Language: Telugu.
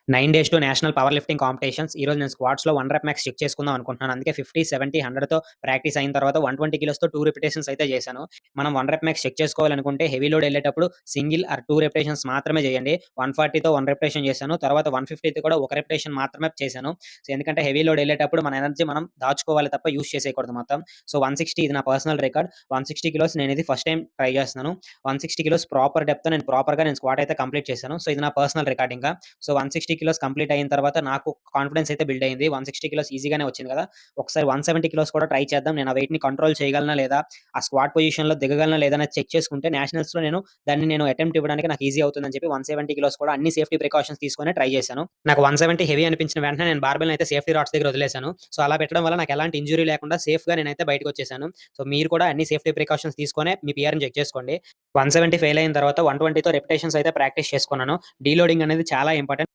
9 days to national power lifting competitions. ఈరోజు నేను స్క్వాట్స్‌లో 1 రెప్ మాక్స్ చెక్ చేసుకుందాం అనుకుంటున్నాను. అందుకే 50, 70, 100తో ప్రాక్టీస్ అయిన తర్వాత 120 కిలోస్‌తో 2 రిపిటేషన్స్ అయితే చేశాను. మనం 1 రెప్ మాక్స్ చెక్ చేసుకోవాలనుకుంటే హెవీ లోడ్ ఎళ్ళేటప్పుడు సింగిల్ ఆర్ 2 రిపిటేషన్స్ మాత్రమే చేయండి. 140తో 1 రిపిటేషన్ చేశాను. తర్వాత 150తో కూడా ఒక రిపిటేషన్ మాత్రమే చేశాను. సో, ఎందుకంటే హెవీ లోడ్ ఎళ్ళేటప్పుడు మన ఎనర్జీ మనం దాచుకోవాలి తప్ప యూజ్ చేసేయకూడదు మొత్తం. సో, 160 ఇది నా పర్సనల్ రికార్డ్. 160 కిలోస్ నేనిది ఫస్ట్ టైమ్ ట్రై చేస్తున్నాను. 160 కిలోస్ ప్రాపర్ డెప్త్‌తో నేను స్క్వాట్ అయితే కంప్లీట్ చేశాను. సో, ఇది నా పర్సనల్ రికార్డ్ ఇంకా. సో, 160 కిలోస్ కంప్లీట్ అయిన తర్వాత నాకు కాన్ఫిడెన్స్ అయితే బిల్డ్ అయింది. 160 కిలోస్ ఈజీగానే వచ్చింది కదా! ఒకసారి 170 కిలోస్ కూడా ట్రై చేద్దాం. నేను ఆ వెయిట్‌ని కంట్రోల్ చేయగలనా లేదా? ఆ స్క్వాట్ పొజిషన్‌లో దిగగలనా లేదా? అనేది చెక్ చేసుకుంటే నేషనల్స్‌లో దాన్ని అటెంప్ట్ ఇవ్వడానికి నాకు ఈజీ అవుతుందని చెప్పి 170 కిలోస్ కూడా అన్ని సేఫ్టీ ప్రికాషన్స్ తీసుకొనే ట్రై చేశాను. నాకు 170 హెవీ అనిపించిన వెంటనే నేను బార్బెల్‌ని అయితే సేఫ్టీ రాడ్స్ దగ్గర వదిలేసాను. సో, అలా పెట్టడం వల్ల నాకు ఎలాంటి ఇంజ్యూరీ లేకుండా సేఫ్‌గా నేనైతే బయటకొచ్చేసాను. సో, మీరు కూడా అన్ని సేఫ్టీ ప్రికాషన్స్ తీసుకొనే మీ పీఆర్‌ని చెక్ చేసుకోండి. 170 ఫెయిల్ అయిన తర్వాత 120తో రిపిటేషన్స్ అయితే ప్రాక్టీస్ చేసుకున్నాను. డీలోడింగ్ అనేది చాలా ఇంపార్టెంట్.